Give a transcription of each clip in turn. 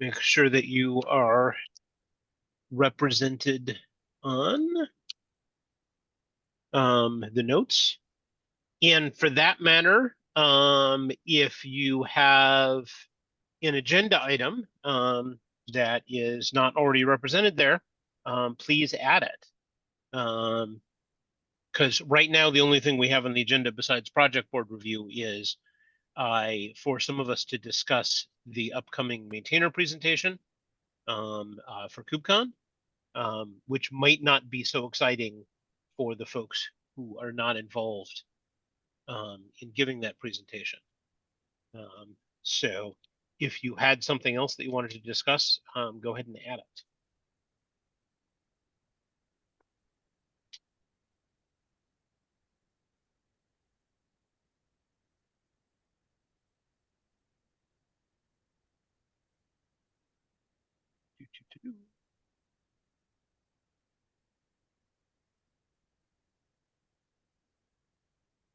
Make sure that you are represented on the notes. And for that matter, if you have an agenda item that is not already represented there, please add it. Because right now, the only thing we have on the agenda besides project board review is for some of us to discuss the upcoming maintainer presentation for KubeCon, which might not be so exciting for the folks who are not involved in giving that presentation. So if you had something else that you wanted to discuss, go ahead and add it.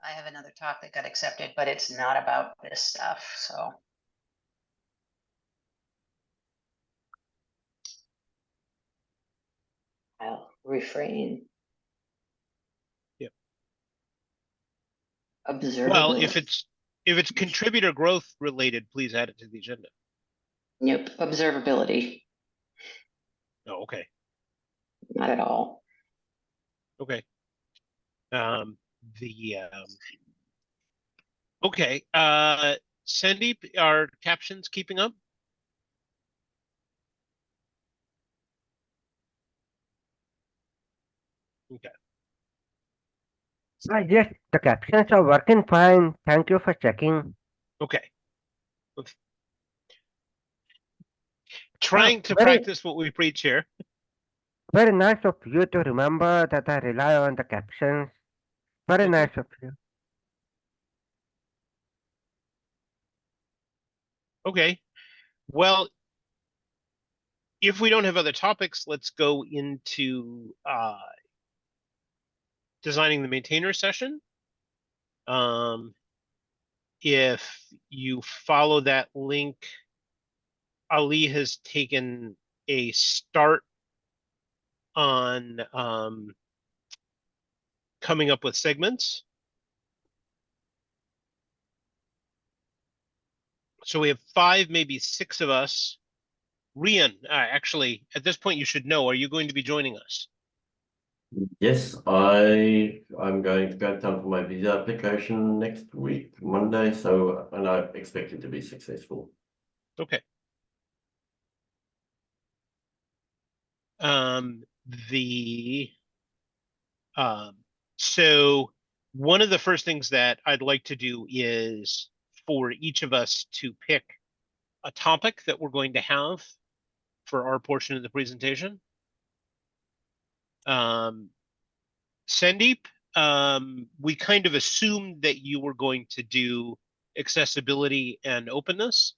I have another talk that got accepted, but it's not about this stuff, so. I'll refrain. Yep. Observability. Well, if it's contributor growth related, please add it to the agenda. Nope, observability. Oh, okay. Not at all. Okay. Okay. Sandeep, are captions keeping up? Okay. Yes, the captions are working fine. Thank you for checking. Okay. Trying to practice what we preach here. Very nice of you to remember that I rely on the captions. Very nice of you. Okay. Well, if we don't have other topics, let's go into designing the maintainer session. If you follow that link, Ali has taken a start on coming up with segments. So we have 5, maybe 6 of us. Rian, actually, at this point, you should know, are you going to be joining us? Yes, I'm going to go down for my visa application next week, Monday, and I expect it to be successful. Okay. So one of the first things that I'd like to do is for each of us to pick a topic that we're going to have for our portion of the presentation. Sandeep, we kind of assumed that you were going to do accessibility and openness.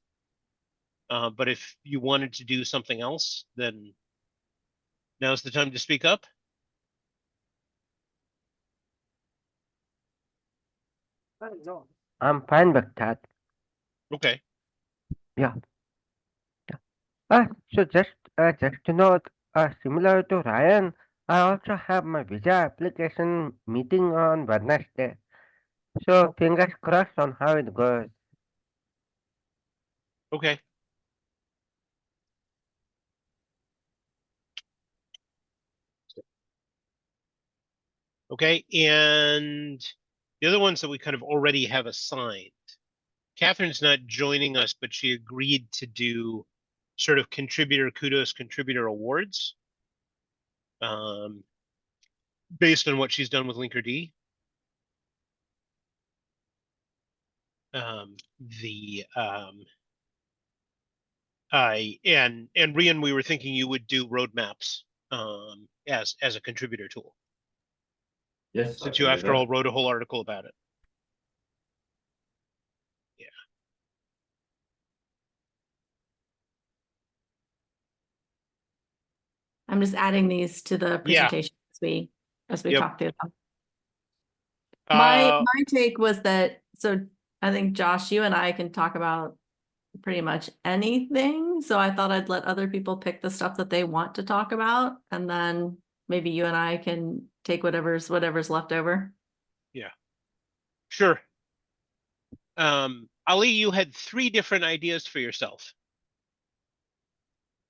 But if you wanted to do something else, then now's the time to speak up. I'm fine with that. Okay. Yeah. So just to note, similar to Ryan, I also have my visa application meeting on Wednesday. So fingers crossed on how it goes. Okay. Okay, and the other ones that we kind of already have assigned. Catherine's not joining us, but she agreed to do sort of contributor kudos, contributor awards, based on what she's done with Linkerd. And Rian, we were thinking you would do roadmaps as a contributor tool. Yes, Since you, after all, wrote a whole article about it. Yeah. I'm just adding these to the presentation as we Yep. talk through them. My take was that, so I think Josh, you and I can talk about pretty much anything. So I thought I'd let other people pick the stuff that they want to talk about, and then maybe you and I can take whatever's left over. Sure. Ali, you had 3 different ideas for yourself.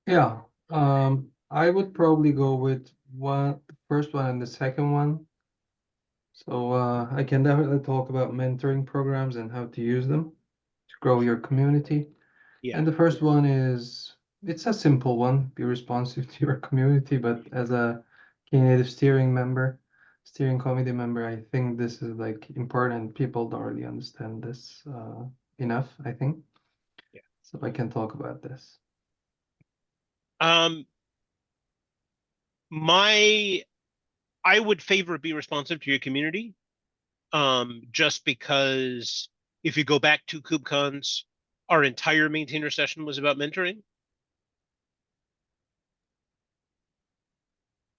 Yeah, I would probably go with the first one and the second one. So I can definitely talk about mentoring programs and how to use them to grow your community. Yeah. And the first one it's a simple one, be responsive to your community, but as a Knative steering committee member, I think this is like important. People don't really understand this enough, I think. Yeah. So I can talk about this. I would favor be responsive to your community. Just because if you go back to KubeCons, our entire maintainer session was about mentoring.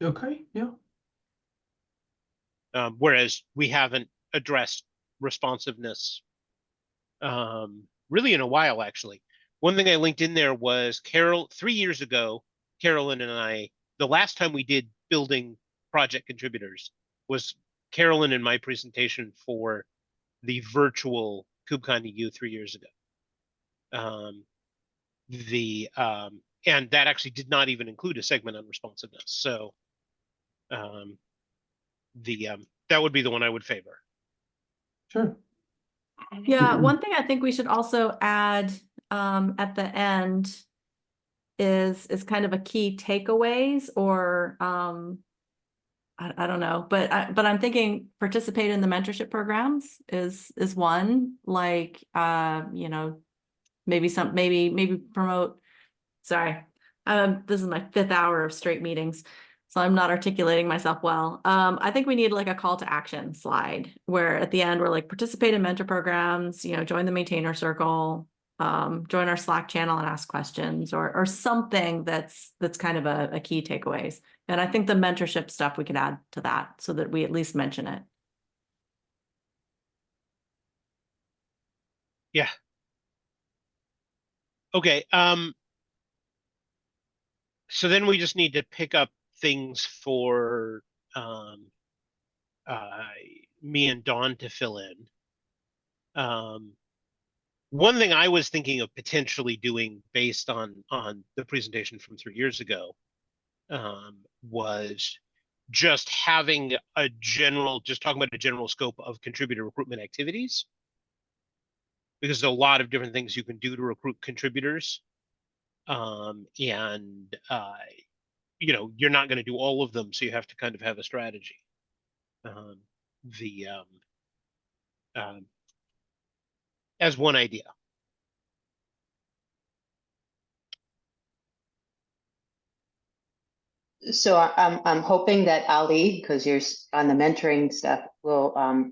Okay, yeah. Whereas we haven't addressed responsiveness really in a while, actually. One thing I linked in there was 3 years ago, Carolyn and I, the last time we did building project contributors was Carolyn and my presentation for the virtual KubeCon EU 3 years ago. And that actually did not even include a segment on responsiveness. So that would be the one I would favor. Sure. Yeah, one thing I think we should also add at the end is kind of a key takeaways, or I don't know, but I'm thinking participate in the mentorship programs is one, like you know, maybe promote. Sorry, this is my 5th hour of straight meetings, so I'm not articulating myself well. I think we need like a call to action slide where at the end we're like, participate in mentor programs, you know, join the maintainer circle, join our Slack channel and ask questions, or something that's kind of a key takeaways. And I think the mentorship stuff we could add to that so that we at least mention it. Yeah. Okay. So then we just need to pick up things for me and Dawn to fill in. One thing I was thinking of potentially doing based on the presentation from 3 years ago was just having just talking about a general scope of contributor recruitment activities, because there's a lot of different things you can do to recruit contributors. And you know, you're not going to do all of them, so you have to kind of have a strategy. As one idea. So I'm hoping that Ali, because you're on the mentoring stuff, will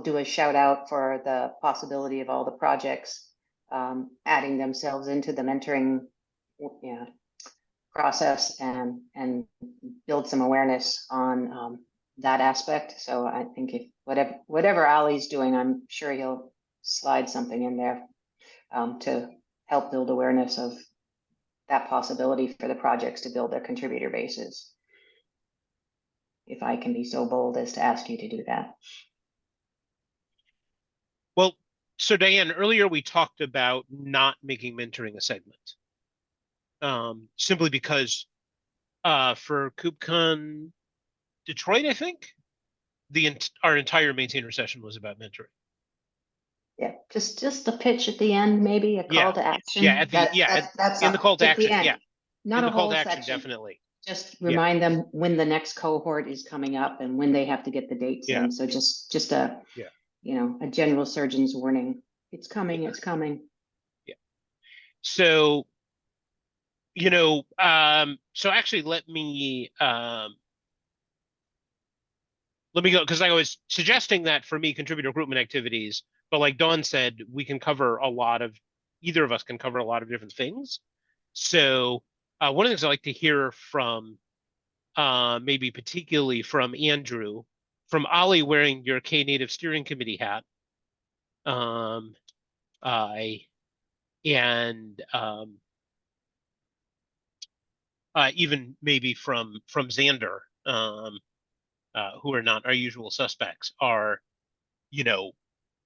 do a shout out for the possibility of all the projects adding themselves into the mentoring process and build some awareness on that aspect. So I think if whatever Ali's doing, I'm sure he'll slide something in there to help build awareness of that possibility for the projects to build their contributor bases. If I can be so bold as to ask you to do that. Well, so Diane, earlier we talked about not making mentoring a segment. Simply because for KubeCon Detroit, I think our entire maintainer session was about mentoring. Yeah, just a pitch at the end, maybe a call to action. Yeah, that's in the call to action. Yeah, not in a the call whole to action, section. definitely. Just remind them when the next cohort is coming up and when they have to get the dates in. So just a a general surgeon's warning. It's coming. It's coming. Yeah. So so actually let me go, because I was suggesting that for me contributor recruitment activities, but like Dawn said, either of us can cover a lot of different things. So one of the things I like to hear from maybe particularly from Andrew, from Ali wearing your Knative steering committee hat, and even maybe from Xander, who are not our usual suspects, are, you know,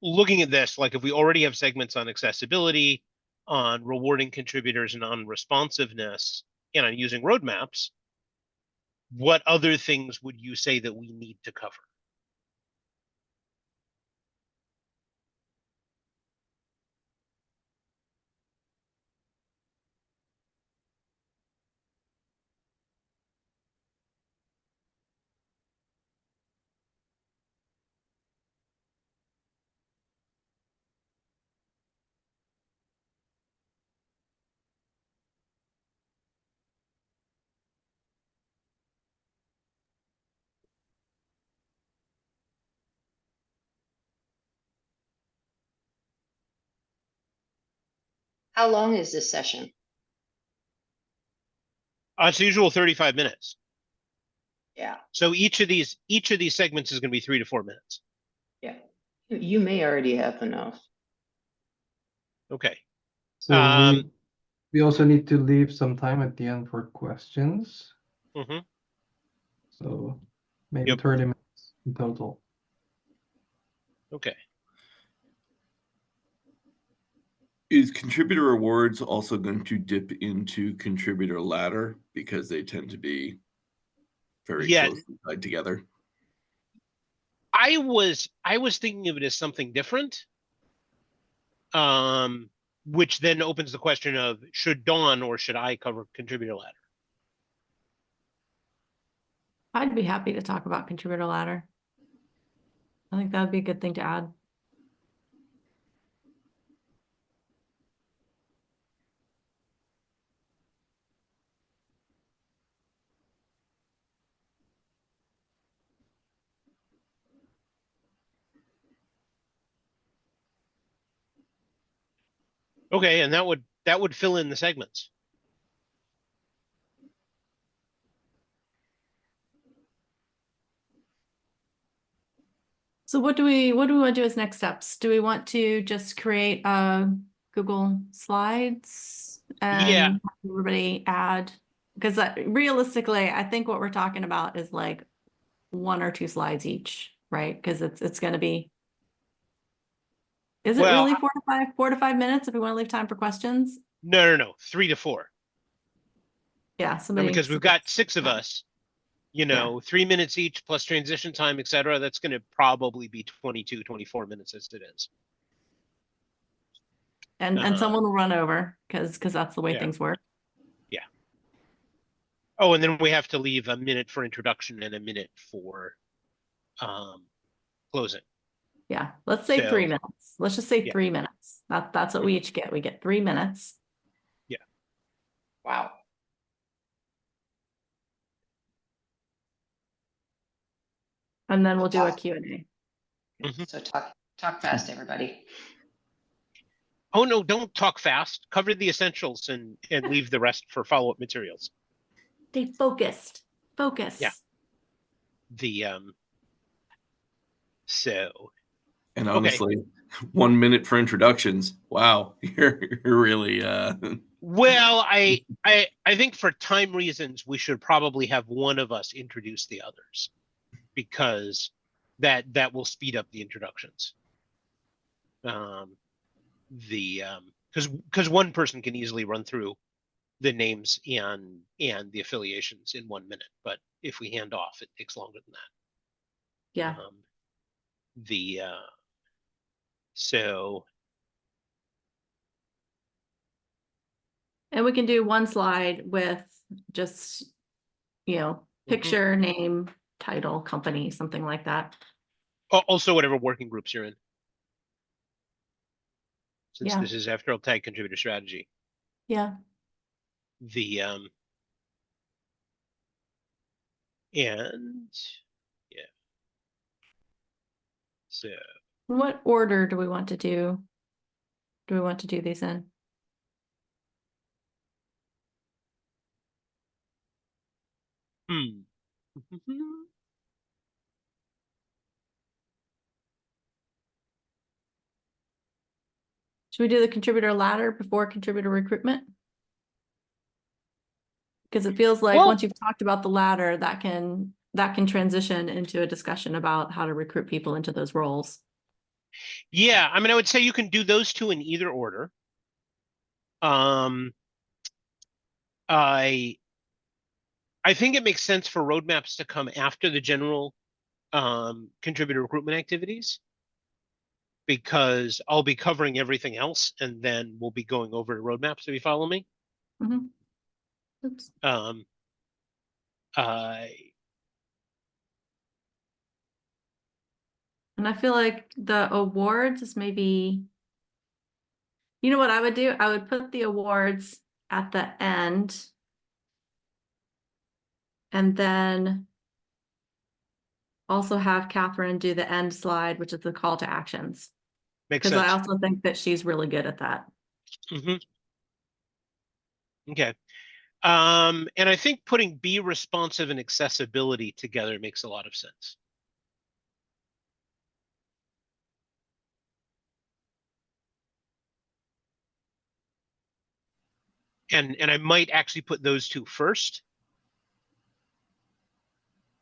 looking at this, like if we already have segments on accessibility, on rewarding contributors, and on responsiveness, and on using roadmaps, what other things would you say that we need to cover? How long is this session? It's the usual 35 minutes. Yeah, So each of these segments is going to be 3 to 4 minutes. yeah. You may already have enough. Okay. So Um, we also need to leave some time at the end for questions. mhm. So maybe Yep. 30 minutes in total. Okay. Is contributor awards also going to dip into contributor ladder because they tend to be very Yeah. closely tied together? I was thinking of it as something different. Which then opens the question of, should Dawn or should I cover contributor ladder? I'd be happy to talk about contributor ladder. I think that would be a good thing to add. Okay, and that would fill in the segments. So what do we want to do as next steps? Do we want to just create a Google Slides Yeah. and have everybody add? Because realistically, I think what we're talking about is like 1 or 2 slides each, right? Because it's going to be. Is it Well, really 4 to 5 minutes if we want to leave time for questions? no, 3 to 4. Yeah, No, somebody. because we've got 6 of us, you Yeah. know, 3 minutes each plus transition time, etc. That's going to probably be 22, 24 minutes as it is. And someone will run over because that's the way Yeah. things work. Yeah. Oh, and then we have to leave a minute for introduction and a minute for closing. Yeah, let's say 3 So, minutes. Let's just say yeah. 3 minutes. That's what we each get. We get 3 minutes. Wow. And then we'll do a Q&A. Mhm. So talk fast, everybody. Oh no, don't talk fast. Cover the essentials and leave the rest for follow-up materials. Stay focused. Focus. Yeah. The so And okay. honestly, 1 minute for introductions. Wow, you're really Well, I think for time reasons we should probably have one of us introduce the others, because that will speed up the introductions. Because one person can easily run through the names and the affiliations in 1 minute, but if we hand off, it takes longer than that. Yeah. So And we can do 1 slide with just, picture, name, title, company, something like that. also whatever working groups you're in, since Yeah. this is after all tag contributor strategy. Yeah. And yeah. So What order do we want to do? Do we want to do these in? Should we do the contributor ladder before contributor recruitment? Because it feels like Well- once you've talked about the ladder, that can transition into a discussion about how to recruit people into those roles. Yeah, I mean, I would say you can do those two in either order. I think it makes sense for roadmaps to come after the general contributor recruitment activities, because I'll be covering everything else and then we'll be going over roadmaps, if you follow me. Mhm. Oops. And I feel like the awards is maybe, you know what I would do? I would put the awards at the end. And then also have Catherine do the end slide, which is the call to actions. Makes Because I sense. also think that she's really good at that. Mhm. Okay. And I think putting be responsive and accessibility together makes a lot of sense. And I might actually put those two first,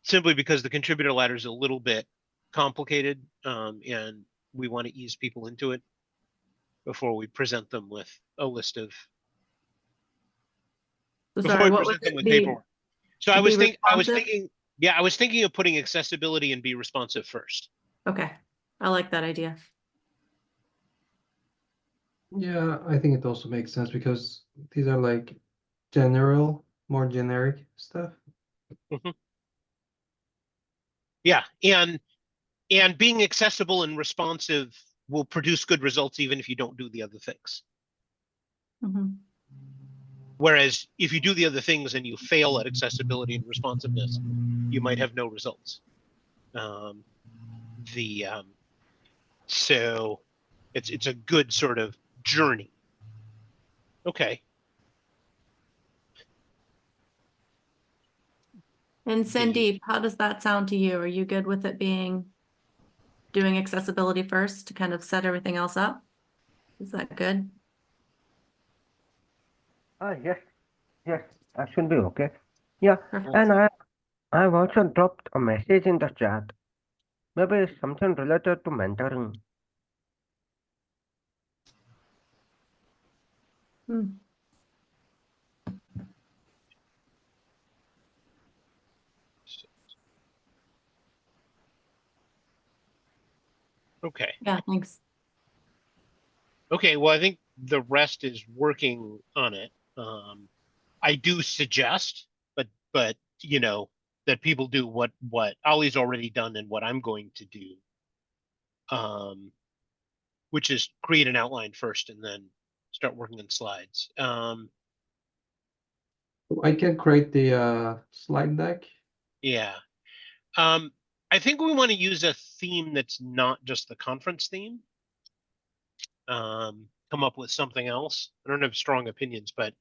simply because the contributor ladder is a little bit complicated, and we want to ease people into it before we present them with a list of So before sorry, we what would present them it with be? paperwork. So I To was be responsive? thinking, yeah, I was thinking of putting accessibility and be responsive first. Okay, I like that idea. Yeah, I think it also makes sense because these are like general, more generic stuff. Yeah, and being accessible and responsive will produce good results even if you don't do the other things. Mhm. Whereas if you do the other things and you fail at accessibility and responsiveness, you might have no results. So it's a good sort of journey. Okay. And Sandeep, how does that sound to you? Are you good with it doing accessibility first to kind of set everything else up? Is that good? Yes, that should be okay. Yeah, Perfect. and I've also dropped a message in the chat. Maybe it's something related to mentoring. Hmm. Okay. Yeah, thanks. Okay, well, I think the rest is working on it. I do suggest, but you know, that people do what Ollie's already done and what I'm going to do. Which is create an outline first and then start working on slides. I can create the slide deck. Yeah. I think we want to use a theme that's not just the conference theme. Come up with something else. I don't have strong opinions, but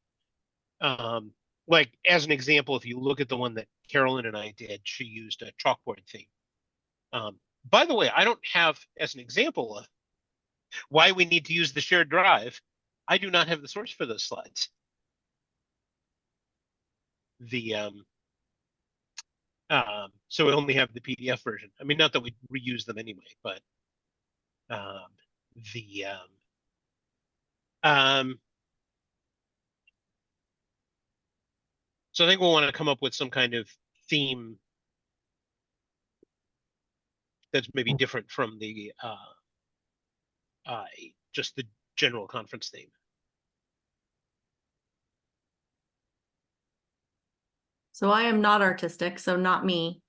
like as an example, if you look at the one that Carolyn and I did, she used a chalkboard theme. By the way, I don't have, as an example of why we need to use the shared drive, I do not have the source for those slides. So we only have the PDF version. I mean, not that we reuse them anyway, but so I think we'll want to come up with some kind of theme that's maybe different from the just the general conference theme. So I am not artistic, so not me.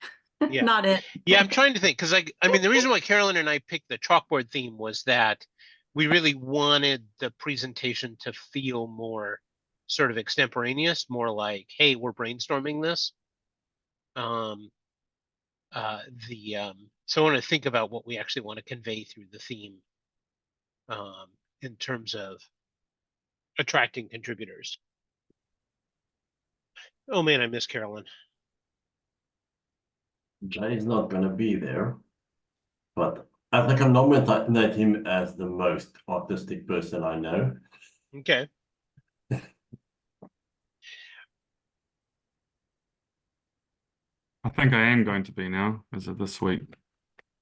Yeah. Not it. Yeah, I'm trying to think because I mean the reason why Carolyn and I picked the chalkboard theme was that we really wanted the presentation to feel more sort of extemporaneous, more like, hey, we're brainstorming this. So I want to think about what we actually want to convey through the theme in terms of attracting contributors. Oh man, I miss Carolyn. Jay is not gonna be there, but I think I'm nominate him as the most artistic person I know. Okay. I think I am going to be now, as of this week.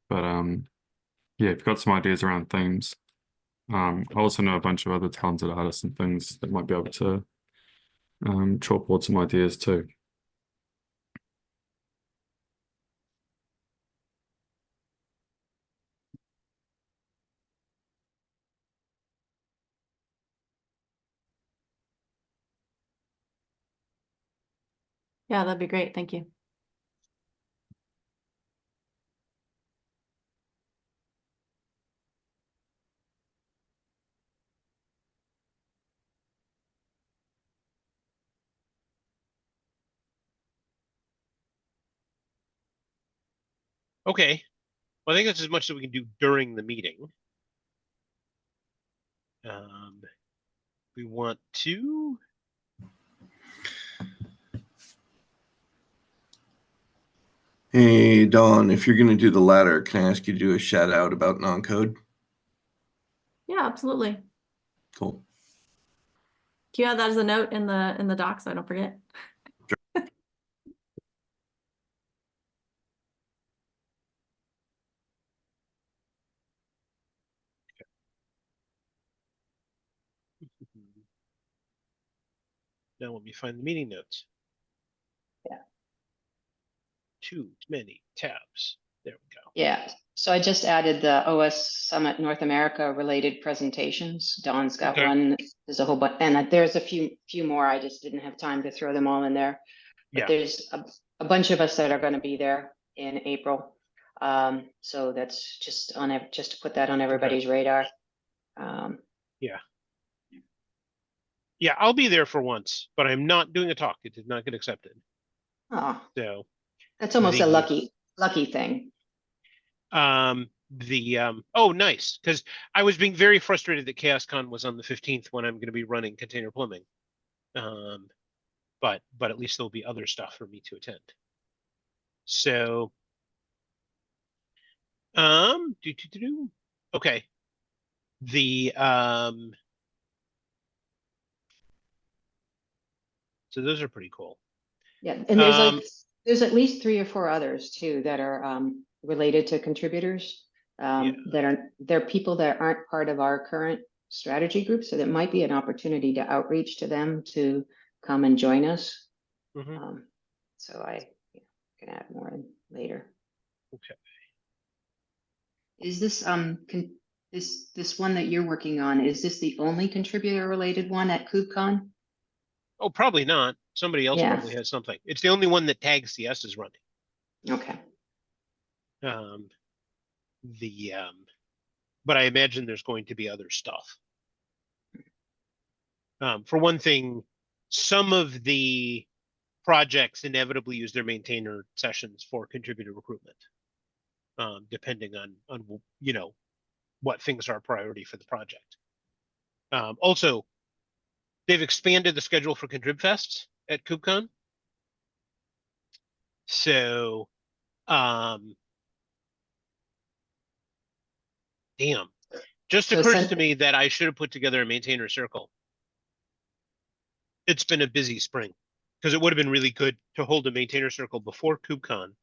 But yeah, I've got some ideas around themes. I also know a bunch of other talented artists and things that might be able to chalkboard some ideas too. Yeah, that'd be great. Thank you. Okay. Well, I think that's as much as we can do during the meeting. We want to. Hey, Dawn, if you're going to do the latter, can I ask you to do a shout out about non-code? Yeah, absolutely. Cool. Can you add that as a note in the doc so I don't forget? Now let me find the meeting notes. Yeah. Too many tabs. There we go. Yeah, so I just added the OS Summit North America related presentations. Dawn's got Okay. one, there's a whole bunch, and there's a few more. I just didn't have time to throw them all in there. But Yeah. there's a bunch of us that are going to be there in April. So that's just just to put that on everybody's radar. Yeah, I'll be there for once, but I'm not doing a talk. It did not get accepted. Oh, So that's almost a The- lucky thing. oh, nice, because I was being very frustrated that ChaosCon was on the 15th when I'm going to be running Container Plumbing. But at least there'll be other stuff for me to attend. So okay. So those are pretty cool. Yeah, and there's at least 3 or 4 others too that are related to contributors. They're people that aren't part of our current strategy group, so that might be an opportunity to outreach to them to come and join us. Mhm. So I can add more in later. Okay. Is this this one that you're working on, is this the only contributor related one at KubeCon? Oh, probably not. Somebody else Yeah. probably has something. It's the only one that Tag CS is running. Okay. But I imagine there's going to be other stuff. For one thing, some of the projects inevitably use their maintainer sessions for contributor recruitment, depending on what things are a priority for the project. Also, they've expanded the schedule for ContribFests at KubeCon. So, damn, just So occurs to me that I should have put together a maintainer circle. It's been a busy spring because it would have been really good to hold a maintainer circle before KubeCon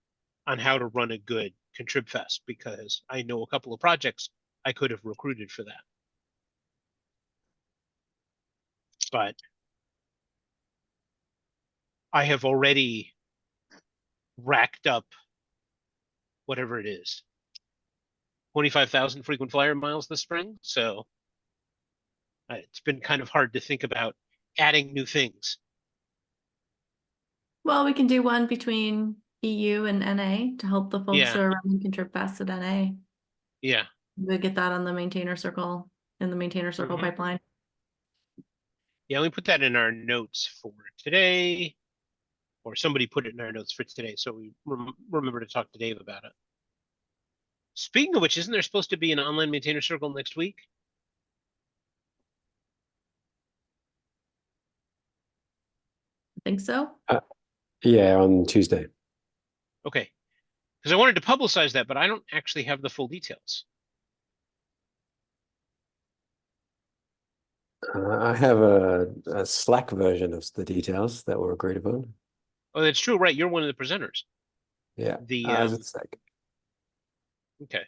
on how to run a good ContribFest, because I know a couple of projects I could have recruited for that. But I have already racked up whatever it is, 25,000 frequent flyer miles this spring. So it's been kind of hard to think about adding new things. Well, we can do one between EU and NA to help the folks who are running ContribFest at NA. Yeah. We'll get that on the maintainer circle in the maintainer circle Mhm. pipeline. Yeah, we put that in our notes for today, or somebody put it in our notes for today, so we remember to talk to Dave about it. Speaking of which, isn't there supposed to be an online maintainer circle next week? I think so. Yeah, on Tuesday. Okay, because I wanted to publicize that, but I don't actually have the full details. I have a Slack version of the details that were agreed upon. Oh, that's true, right? You're one of the presenters. Yeah. The, it's like, Okay.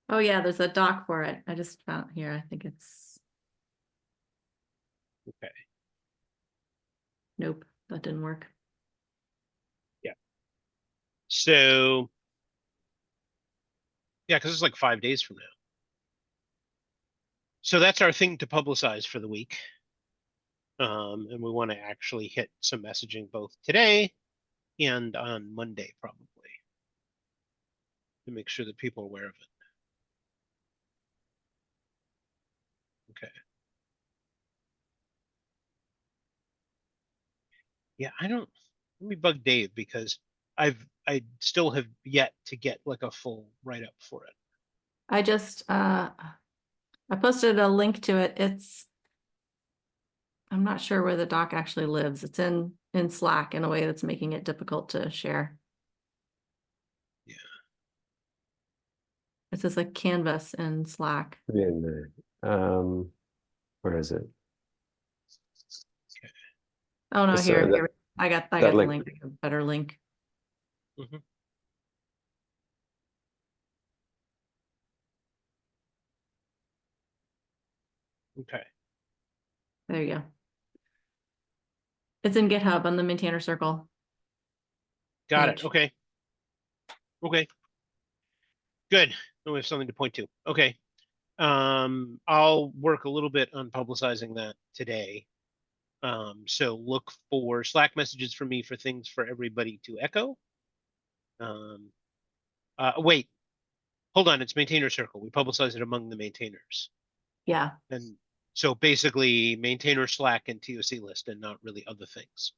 Oh yeah, there's a doc for it. I just found here. I think it's, Okay. nope, that didn't work. So, yeah, because it's like 5 days from now. So that's our thing to publicize for the week. And we want to actually hit some messaging both today and on Monday, probably, to make sure that people are aware of it. Okay. Yeah, let me bug Dave because I still have yet to get like a full write-up for it. I just, I posted a link to it. I'm not sure where the doc actually lives. It's in Slack in a way that's making it difficult to share. Yeah. It says like Canvas in Slack. in there. Where is it? Oh no, So here, that- I got that the link- link, a better link. Mhm. Okay. There you go. It's in GitHub on the maintainer circle. Got it. Page. Okay. Okay. Good. Now we have something to point to. Okay. I'll work a little bit on publicizing that today. So look for Slack messages from me for things for everybody to echo. Wait, hold on. It's maintainer circle. We publicize it among the maintainers. Yeah, And so basically maintainer Slack and TOC list and not really other things.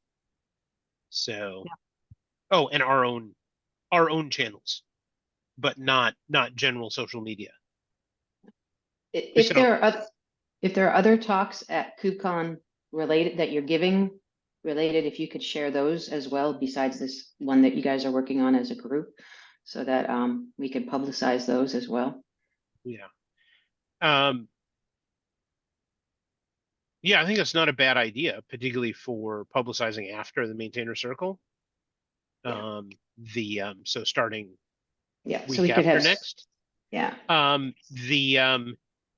So, oh, and our own channels, but not general social media. If said there are other talks at KubeCon related that you're giving related, if you could share those as well, besides this one that you guys are working on as a group, so that we could publicize those as well. Yeah. Yeah, I think that's not a bad idea, particularly for publicizing after the maintainer circle. Yeah. So starting Yeah, so week we could after have next. Yeah.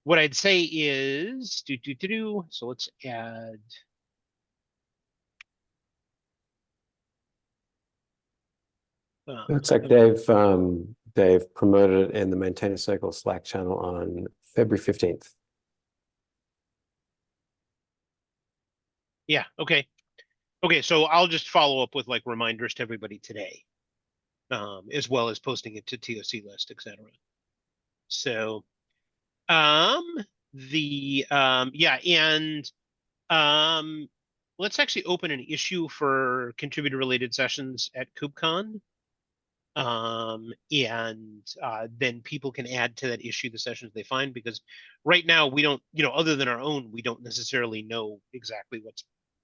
What I'd say is so let's add. Looks like they've promoted it in the Maintainer Circle Slack channel on February 15th. Yeah, okay. Okay, so I'll just follow up with like reminders to everybody today. As well as posting it to TOC list, etc. So yeah, and let's actually open an issue for contributor related sessions at KubeCon. And then people can add to that issue the sessions they find, because right now we don't, other than our own, we don't necessarily know exactly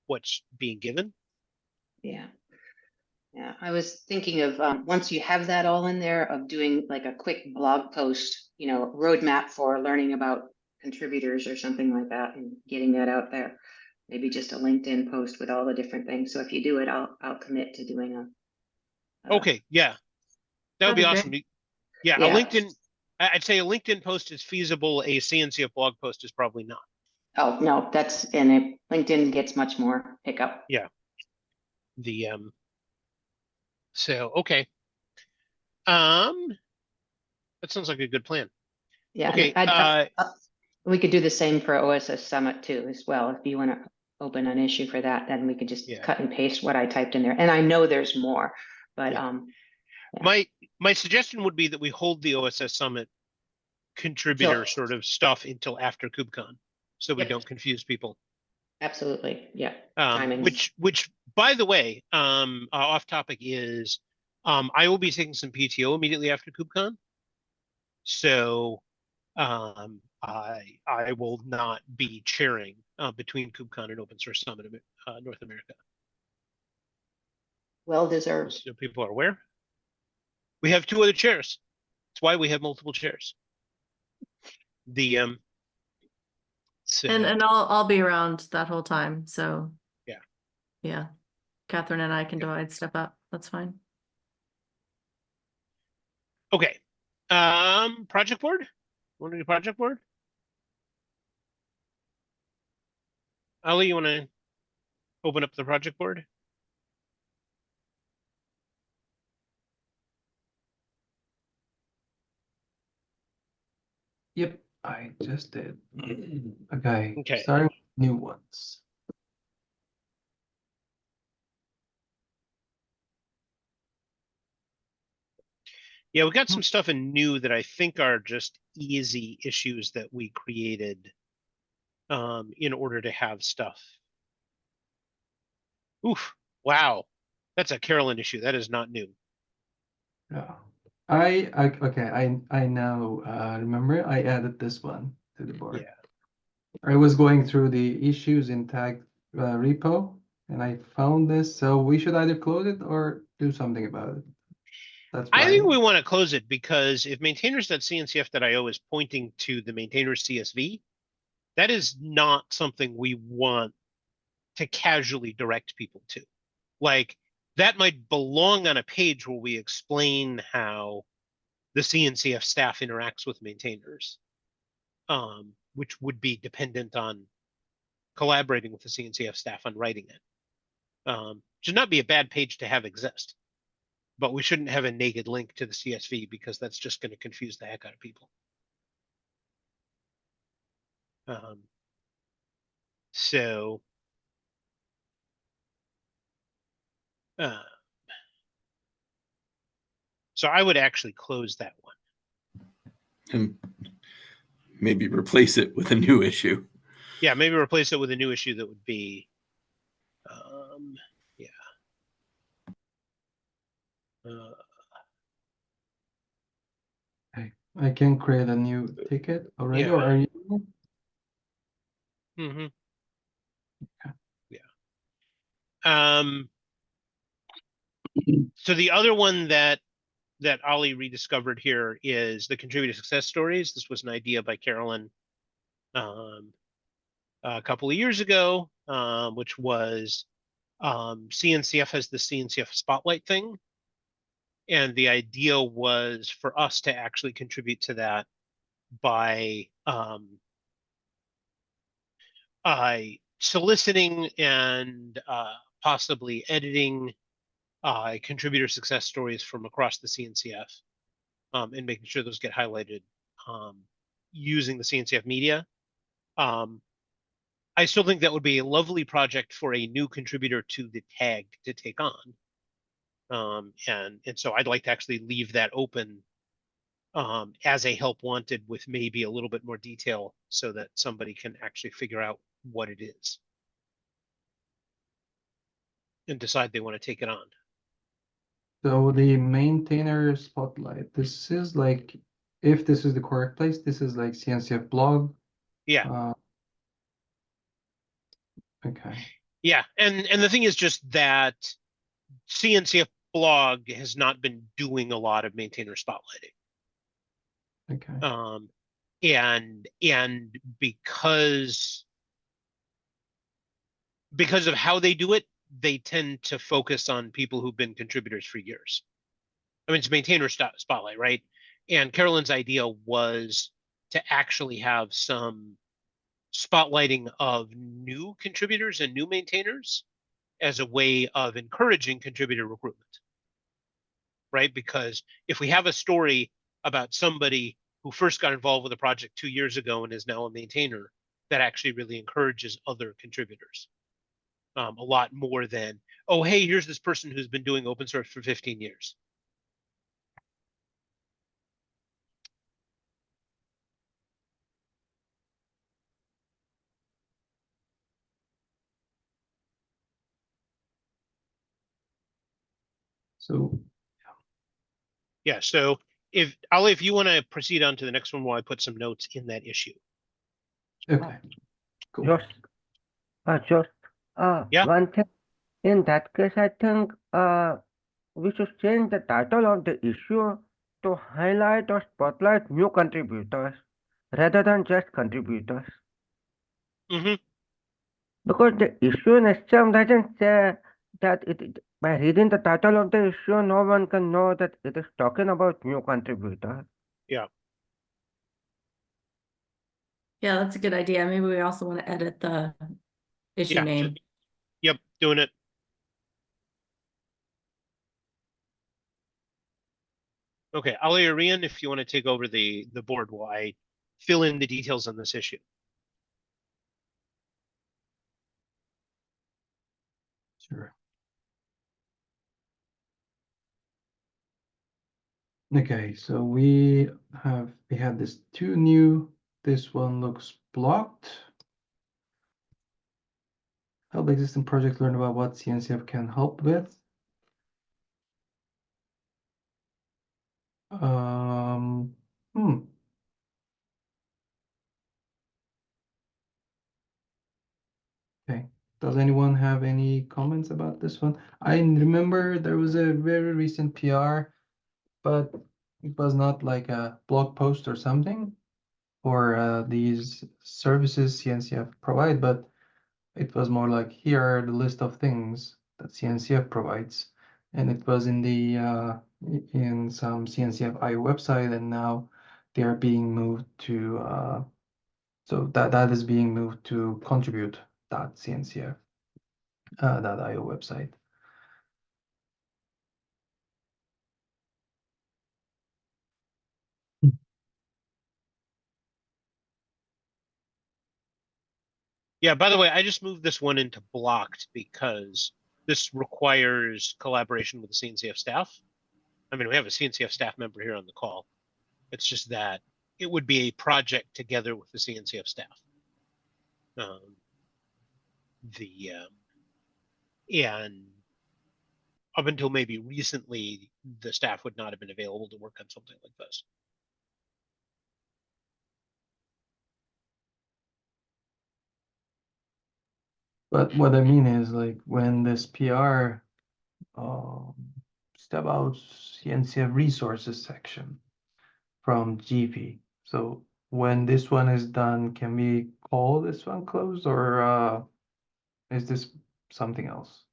what's being given. Yeah. Yeah, I was thinking of once you have that all in there, of doing like a quick blog post, roadmap for learning about contributors or something like that, and getting that out there. Maybe just a LinkedIn post with all the different things. So if you do it, I'll commit to doing a. Okay, yeah, that would be That'd be awesome. Yeah, Yeah. I'd say a LinkedIn post is feasible. A CNCF blog post is probably not. Oh, no, LinkedIn gets much more pickup. Yeah. So okay. That sounds like a good plan. Yeah. Okay. We could do the same for OSS Summit too, as well. If you want to open an issue for that, then we could just cut and paste what I typed in there. And I know there's more, but my suggestion would be that we hold the OSS Summit contributor sort of stuff until after KubeCon, so we don't confuse people. Absolutely, yeah. Which by the way, off topic is, I will be taking some PTO immediately after KubeCon, so I will not be chairing between KubeCon and Open Source Summit North America. Well deserved. So people are aware. We have 2 other chairs. It's why we have multiple chairs. The so, And I'll be around that whole time, so. Yeah. Yeah, Catherine and I can divide stuff up, that's fine. okay. Project board? Want to do project board? Ali, you want to open up the project board? Yep, I just did. Okay, Okay. starting with new ones. Yeah, we got some stuff in new that I think are just easy issues that we created in order to have stuff. Oof, wow. That's a Carolyn issue. That is not new. Yeah. Okay, I now remember I added this one to the board. Yeah. I was going through the issues in tag repo and I found this, so we should either close it or do something about it. That's I why. think we want to close it because if maintainers.cncf.io is pointing to the maintainers CSV, that is not something we want to casually direct people to. Like, that might belong on a page where we explain how the CNCF staff interacts with maintainers, which would be dependent on collaborating with the CNCF staff on writing it. Should not be a bad page to have exist, but we shouldn't have a naked link to the CSV because that's just going to confuse the heck out of people. So I would actually close that one. And maybe replace it with a new issue. Yeah, maybe replace it with a new issue that would be, yeah. Okay. I can create a new ticket already, Yeah. or are you? Mm-hmm. Okay. Yeah. So the other one that Ali rediscovered here is the contributor success stories. This was an idea by Carolyn a couple of years ago, which was CNCF has the CNCF spotlight thing. And the idea was for us to actually contribute to that by soliciting and possibly editing contributor success stories from across the CNCF and making sure those get highlighted using the CNCF media. I still think that would be a lovely project for a new contributor to the tag to take on. And so I'd like to actually leave that open as a help wanted with maybe a little bit more detail so that somebody can actually figure out what it is and decide they want to take it on. So the maintainer spotlight, this is like, if this is the correct place, this is like CNCF blog. Yeah. Okay. Yeah, and the thing is just that CNCF blog has not been doing a lot of maintainer spotlighting. Okay. And because of how they do it, they tend to focus on people who've been contributors for years. I mean, it's maintainer spotlight, right? And Carolyn's idea was to actually have some spotlighting of new contributors and new maintainers as a way of encouraging contributor recruitment, right? Because if we have a story about somebody who first got involved with a project 2 years ago and is now a maintainer, that actually really encourages other contributors a lot more than, oh, hey, here's this person who's been doing open source for 15 years. So Yeah, so if Ali, if you want to proceed on to the next one while I put some notes in that issue. okay. Cool. Just Yeah. one thing. In that case, I think we should change the title of the issue to highlight or spotlight new contributors rather than just contributors. Hmm. Because the issue in itself doesn't say that by reading the title of the issue, no one can know that it is talking about new contributors. Yeah. Yeah, that's a good idea. Maybe we also want to edit the issue Yeah. name. Yep. Doing it. Okay, Ali or Rian, if you want to take over the board while I fill in the details on this issue. Sure. Okay, so we had this two new. This one looks blocked. Help existing project learn about what CNCF can help with. Hmm. Okay. Does anyone have any comments about this one? I remember there was a very recent PR, but it was not like a blog post or something for these services CNCF provide, but it was more like here are the list of things that CNCF provides, and it was in the in some CNCF IO website, and now they are being moved to so that is being moved to contribute.cncf .io website. Yeah, by the way, I just moved this one into blocked because this requires collaboration with the CNCF staff. I mean, we have a CNCF staff member here on the call. It's just that it would be a project together with the CNCF staff. And up until maybe recently, the staff would not have been available to work on something like this. But what I mean is like when this PR step out CNCF resources section from GP. So when this one is done, can we call this one closed, or is this something else?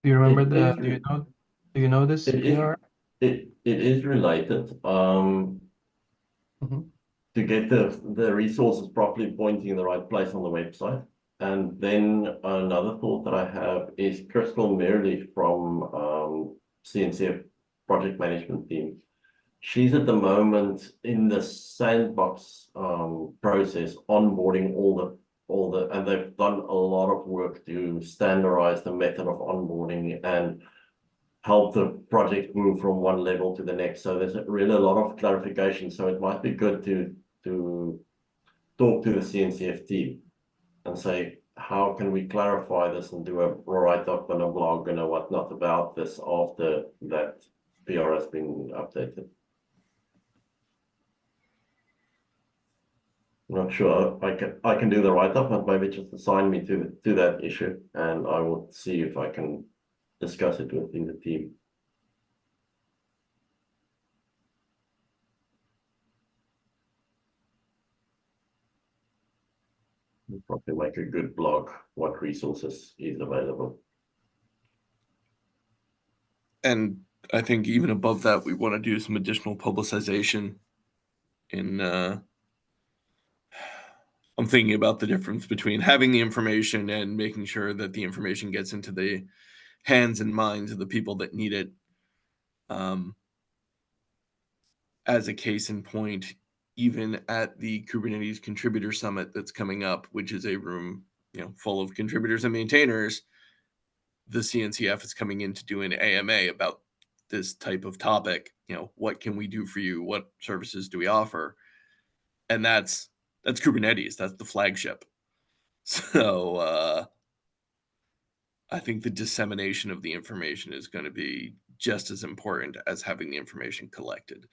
Do you remember It the? is Do you know this It is PR? it is related. Mhm. To get the resources properly pointing in the right place on the website. And then another thought that I have is Crystal Merrily from CNCF project management team. She's at the moment in the sandbox process, onboarding all the, and they've done a lot of work to standardize the method of onboarding and help the project move from one level to the next. So there's really a lot of clarification. So it might be good to talk to the CNCF team and say, how can we clarify this and do a write-up and a blog and a whatnot about this after that PR has been updated. I'm not sure I can do the write-up, but maybe just assign me to that issue, and I will see if I can discuss it within the team. We'll probably make a good blog, what resources is available. And I think even above that, we want to do some additional publicization in I'm thinking about the difference between having the information and making sure that the information gets into the hands and minds of the people that need it. As a case in point, even at the Kubernetes Contributor Summit that's coming up, which is a room, full of contributors and maintainers, the CNCF is coming in to do an AMA about this type of topic. What can we do for you? What services do we offer? And that's Kubernetes. That's the flagship. So I think the dissemination of the information is going to be just as important as having the information collected.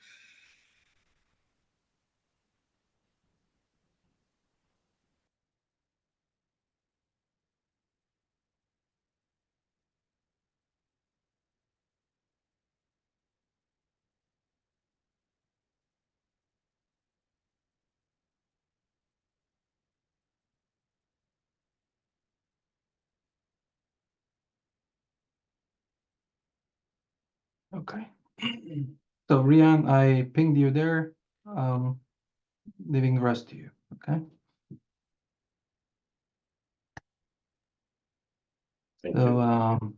Okay. So Rian, I pinged you there. Leaving the rest to you. Okay. Thank So you.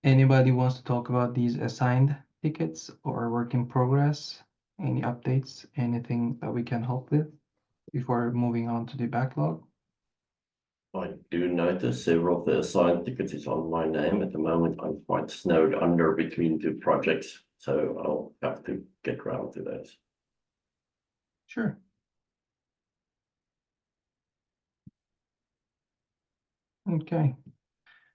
anybody wants to talk about these assigned tickets or work in progress? Any updates? Anything that we can help with before moving on to the backlog? I do notice several of the assigned tickets is on my name. At the moment, I'm quite snowed under between two projects, so I'll have to get around to those. Sure. Okay.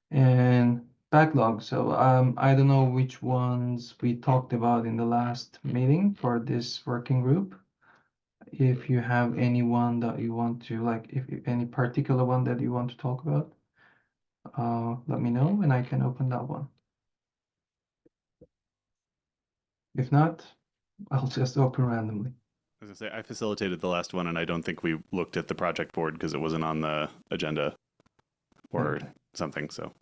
And backlog. So I don't know which ones we talked about in the last meeting for this working group. If you have anyone that you want to like, if any particular one that you want to talk about, let me know and I can open that one. If not, I'll just open randomly. I was gonna say I facilitated the last one, and I don't think we looked at the project board because it wasn't on the agenda or Okay. something. So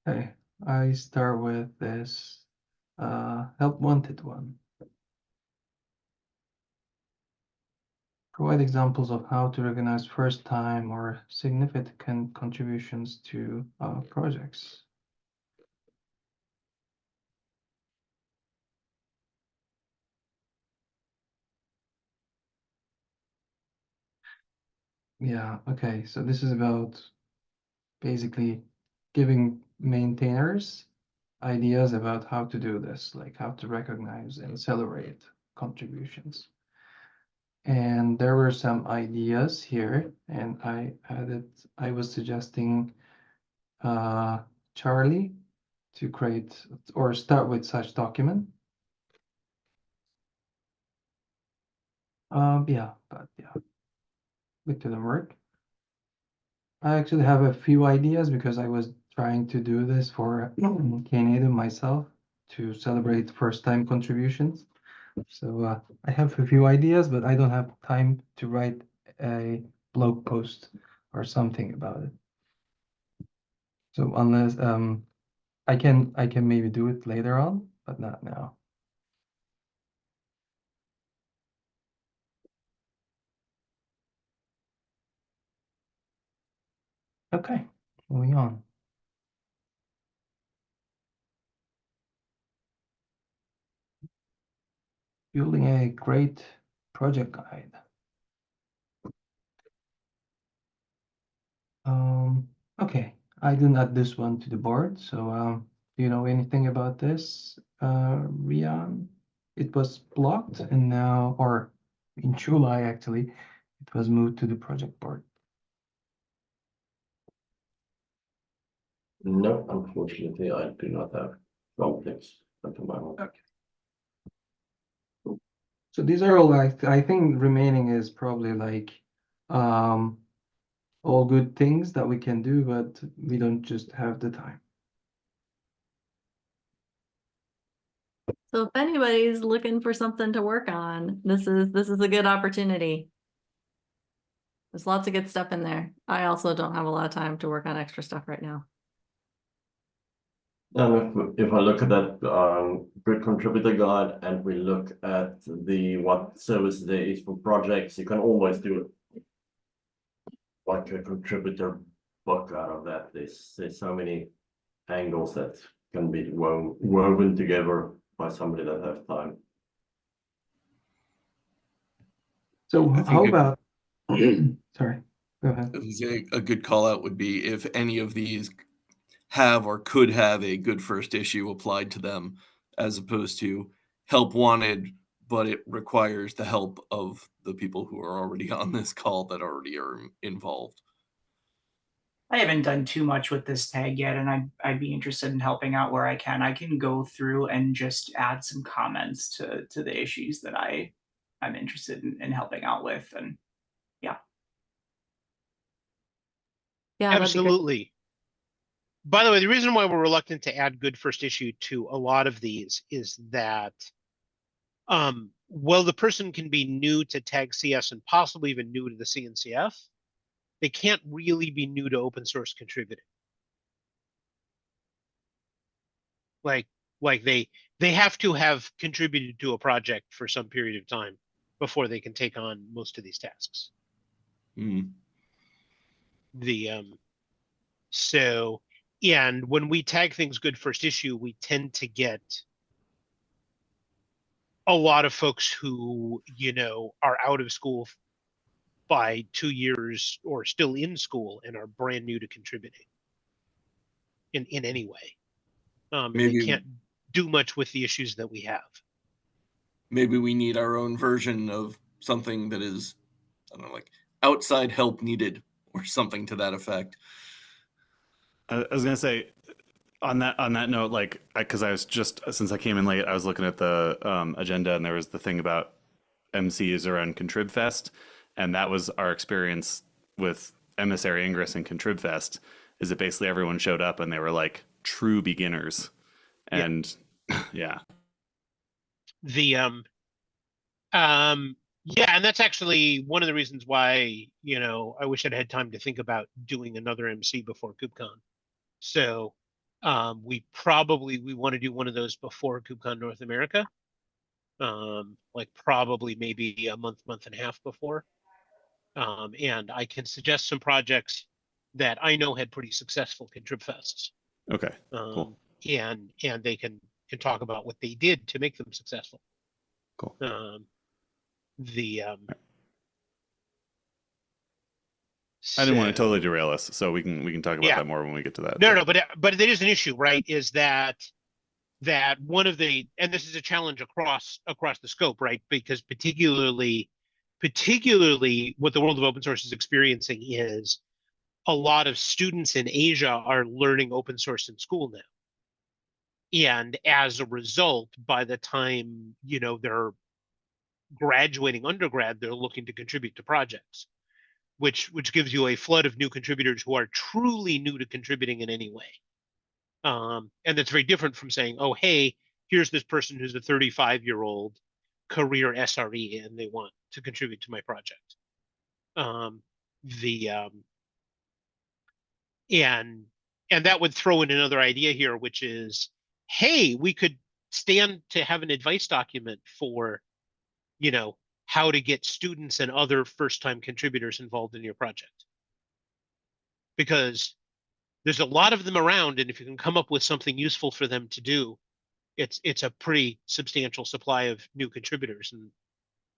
Okay, I start with this help wanted one. Provide examples of how to recognize first time or significant contributions to projects. Yeah, okay, so this is about basically giving maintainers ideas about how to do this, like how to recognize and celebrate contributions. And there were some ideas here, and I was suggesting Charlie to create or start with such document. Yeah, it didn't work. I actually have a few ideas because I was trying to do this for Knative myself to celebrate first time contributions. So I have a few ideas, but I don't have time to write a blog post or something about it. So unless I can maybe do it later on, but not now. Okay, moving on. Building a great project guide. Okay, I didn't add this one to the board, so do you know anything about this, Rian? It was blocked and now, or in July actually, it was moved to the project board. No, unfortunately, I do not have conflicts at the moment. Okay. So these are all like, I think remaining is probably like all good things that we can do, but we don't just have the time. So if anybody's looking for something to work on, this is a good opportunity. There's lots of good stuff in there. I also don't have a lot of time to work on extra stuff right now. If I look at that good contributor guide and we look at what service there is for projects, you can almost do like a contributor book out of that. There's so many angles that can be woven together by somebody that has time. So I think how about, sorry, go ahead. a good call out would be if any of these have or could have a good first issue applied to them, as opposed to help wanted, but it requires the help of the people who are already on this call that already are involved. I haven't done too much with this tag yet, and I'd be interested in helping out where I can. I can go through and just add some comments to the issues that I'm interested in helping out with, and yeah. Yeah, that'd be great. Absolutely. By the way, the reason why we're reluctant to add good first issue to a lot of these is that while the person can be new to Tag CS and possibly even new to the CNCF, they can't really be new to open source contributing. Like they have to have contributed to a project for some period of time before they can take on most of these tasks. Mm. So, and when we tag things good first issue, we tend to get a lot of folks who, you know, are out of school by 2 years or still in school and are brand new to contributing in any way. And they Maybe- can't do much with the issues that we have. Maybe we need our own version of something that is, I don't know, like outside help needed or something to that effect. I was gonna say on that note, like, because I was just, since I came in late, I was looking at the agenda, and there was the thing about MCs around Contrib Fest, and that was our experience with Emissary Ingress and Contrib Fest. Is that basically everyone showed up and they were like true beginners, and yeah. Yeah, and that's actually one of the reasons why, you know, I wish I'd had time to think about doing another MC before KubeCon. So we want to do one of those before KubeCon North America. Like probably maybe a month and a half before. And I can suggest some projects that I know had pretty successful Contrib Fests. Okay, cool. And they can talk about what they did to make them successful. Cool. I didn't want to totally derail us, so we can talk about that more when we get to that. No, but there is an issue, right? Is that one of the, and this is a challenge across the scope, right? Because particularly what the world of open source is experiencing is a lot of students in Asia are learning open source in school now. And as a result, by the time, you know, they're graduating undergrad, they're looking to contribute to projects, which gives you a flood of new contributors who are truly new to contributing in any way. And that's very different from saying, oh, hey, here's this person who's a 35-year-old career SRE and they want to contribute to my project. And that would throw in another idea here, which is, hey, we could stand to have an advice document for, you know, how to get students and other first-time contributors involved in your project. Because there's a lot of them around, and if you can come up with something useful for them to do, it's a pretty substantial supply of new contributors.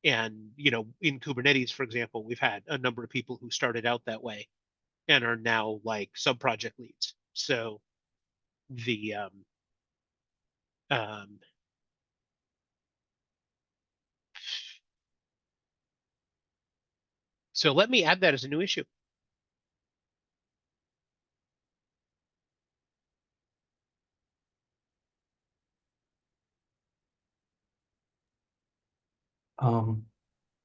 And you know, in Kubernetes, for example, we've had a number of people who started out that way and are now like sub-project leads. So so let me add that as a new issue.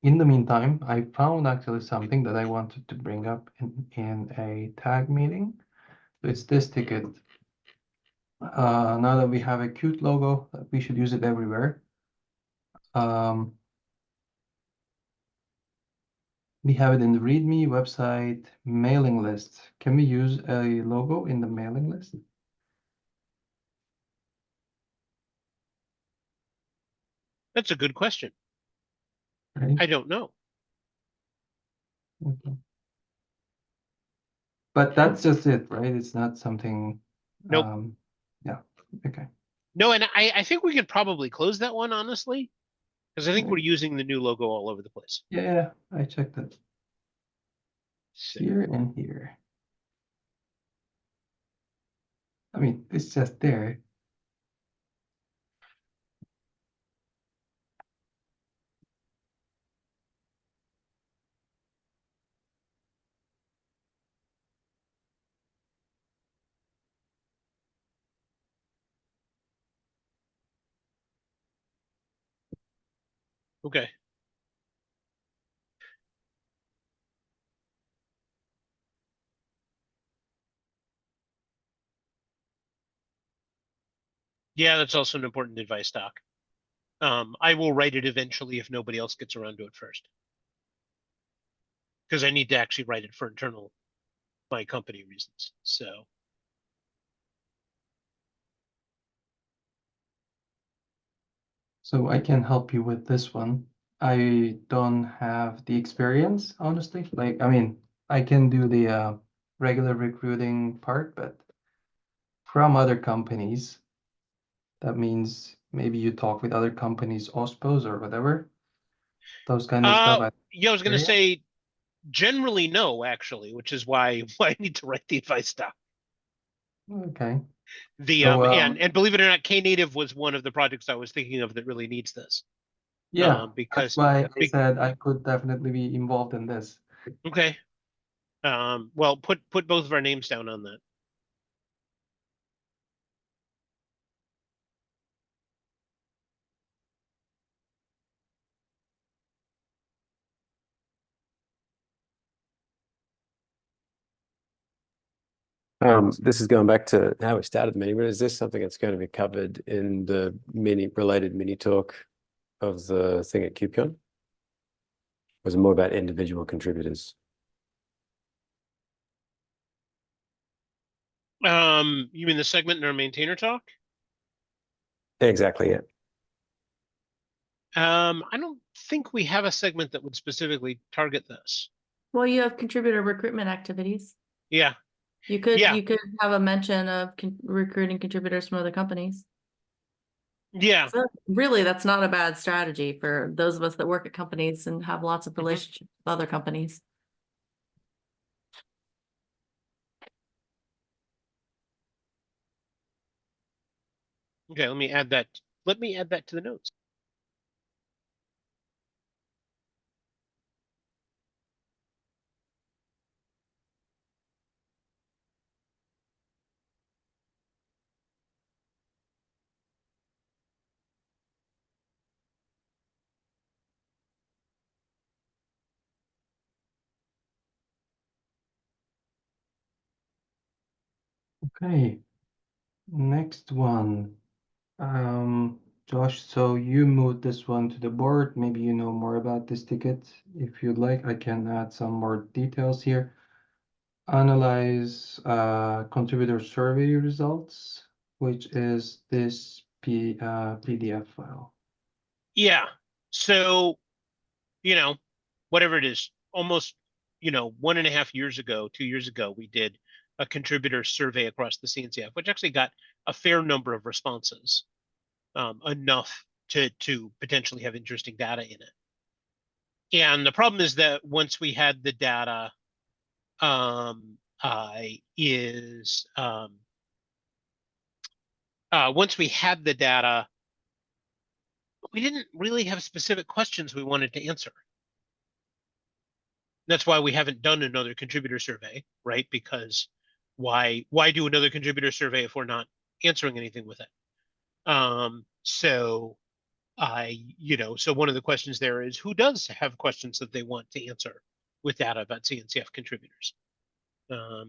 In the meantime, I found actually something that I wanted to bring up in a tag meeting. So it's this ticket. Now that we have a Qt logo, we should use it everywhere. We have it in the README website mailing list. Can we use a logo in the mailing list? That's a good question. Right. I don't know. Okay. But that's just it, right? It's not something. Nope. Yeah. Okay. No, and I think we could probably close that one, honestly, because I think we're using the new logo all over the place. Yeah, I checked it. So, Here and here. I mean, it's just there. okay. Yeah, that's also an important advice doc. I will write it eventually if nobody else gets around to it first. Because I need to actually write it for internal, my company reasons. So So I can help you with this one. I don't have the experience, honestly. Like, I mean, I can do the regular recruiting part, but from other companies, that means maybe you talk with other companies, OSPOs or whatever, those kind of stuff. Yeah, I was gonna Experience? say generally no, actually, which is why I need to write the advice stuff. Okay. The So, and believe it or not, Knative was one of the projects I was thinking of that really needs this. yeah, that's Because why I said I could definitely be involved in this. okay. Well, put both of our names down on that. This is going back to how we started the meeting, but is this something that's going to be covered in the related mini talk of the thing at KubeCon? Was it more about individual contributors? You mean the segment in our maintainer talk? Exactly, yeah. I don't think we have a segment that would specifically target this. Well, you have contributor recruitment activities. Yeah, You could Yeah. you could have a mention of recruiting contributors from other companies. yeah. So really, that's not a bad strategy for those of us that work at companies and have lots of Mhm. relationships with other companies. Okay, let me add that. Let me add that to the notes. Okay. Next one. Josh, so you moved this one to the board. Maybe you know more about this ticket. If you'd like, I can add some more details here. Analyze contributor survey results, which is this PDF file. Yeah. So, whatever it is, almost, 1.5 years ago, 2 years ago, we did a contributor survey across the CNCF, which actually got a fair number of responses, enough to potentially have interesting data in it. And the problem is that once we had the data, once we had the data, we didn't really have specific questions we wanted to answer. That's why we haven't done another contributor survey, right? Because why do another contributor survey if we're not answering anything with it? So one of the questions there is who does have questions that they want to answer with data about CNCF contributors? I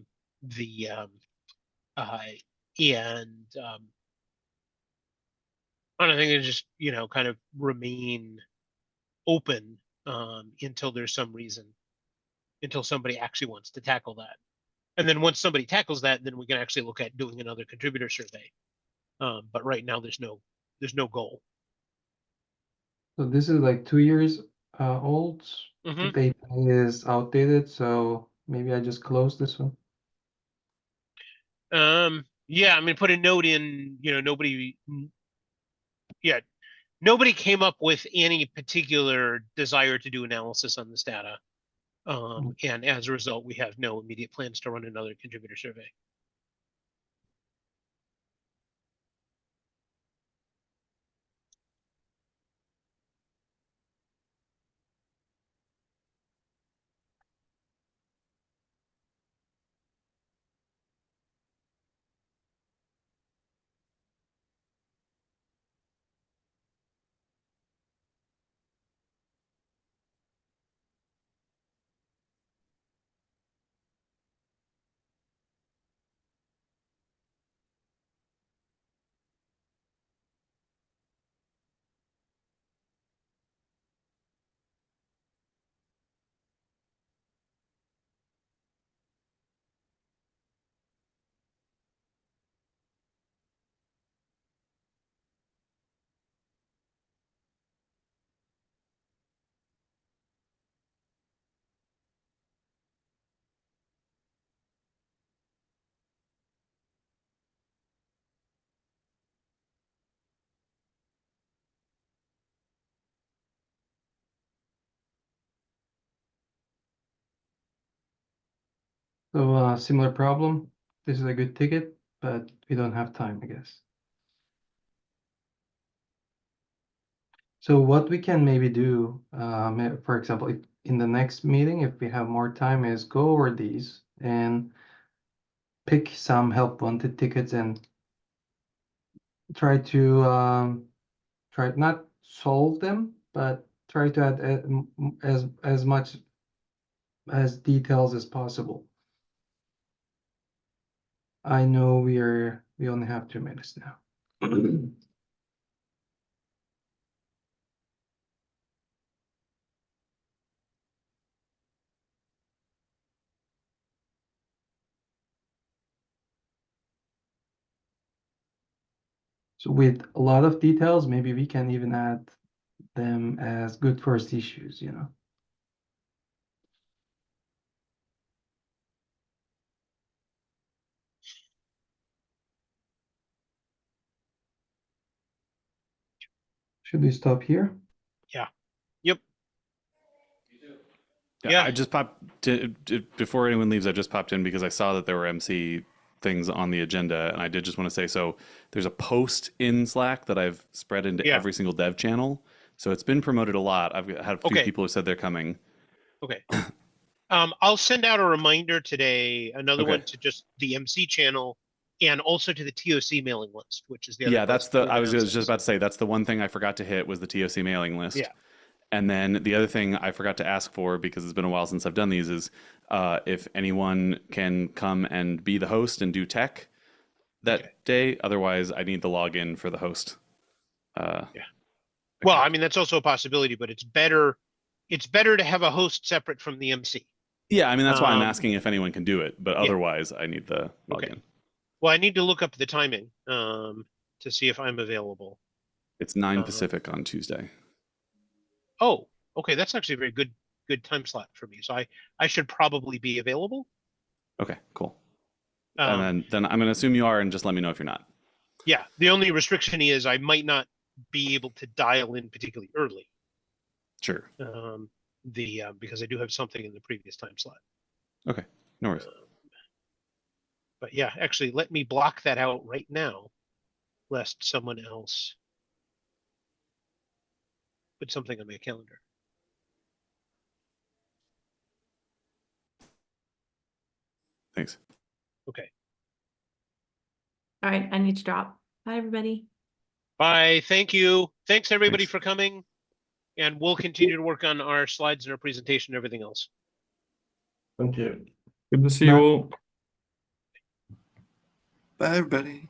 don't think they just, kind of remain open until there's some reason, until somebody actually wants to tackle that. And then once somebody tackles that, then we can actually look at doing another contributor survey. But right now there's no goal. So this is like 2 years old. The Mhm. data is outdated, so maybe I just close this one. Yeah, I mean, put a note in, nobody came up with any particular desire to do analysis on this data. And as a result, we have no immediate plans to run another contributor survey. So similar problem. This is a good ticket, but we don't have time, I guess. So what we can maybe do, for example, if in the next meeting, if we have more time, is go over these and pick some help wanted tickets and try to try not solve them, but try to add as much as details as possible. I know we only have 2 minutes now. So with a lot of details, maybe we can even add them as good first issues, you know. Should we stop here? Yeah. Yep. Yeah, I just popped before anyone leaves. I just popped in because I saw that there were MC things on the agenda, and I did just want to say, so there's a post in Slack that I've spread into Yeah. every single dev channel. So it's been promoted a lot. I've had a few Okay. people who said they're coming. Okay. I'll send out a reminder today, another Okay. one to just the MC channel and also to the TOC mailing list, which is the other. Yeah, that's place the. I was announce just about to say that's the one thing I forgot to hit was the TOC mailing list. Yeah. And then the other thing I forgot to ask for, because it's been a while since I've done these, is if anyone can come and be the host and do tech that day. Otherwise, I need the login for the host. Yeah. Well, I mean, that's also a possibility, but it's better to have a host separate from the MC. Yeah, I mean, that's why I'm asking if anyone can do it, but yeah. otherwise I need the login. Okay. Well, I need to look up the timing to see if I'm available. It's 9 Pacific on Tuesday. Oh, okay. That's actually a very good time slot for me. So I should probably be available. Okay, cool. And then I'm going to assume you are, and just let me know if you're not. Yeah. The only restriction is I might not be able to dial in particularly early. Sure. Because I do have something in the previous time slot. Okay, no worries. But yeah, actually, let me block that out right now, lest someone else put something on my calendar. Thanks. Okay. All right, I need to drop. Bye, everybody. Bye. Thank you. Thanks everybody Thanks. for coming. And we'll continue to work on our slides and our presentation and everything else. Thank you. Good to see you all. Bye, everybody.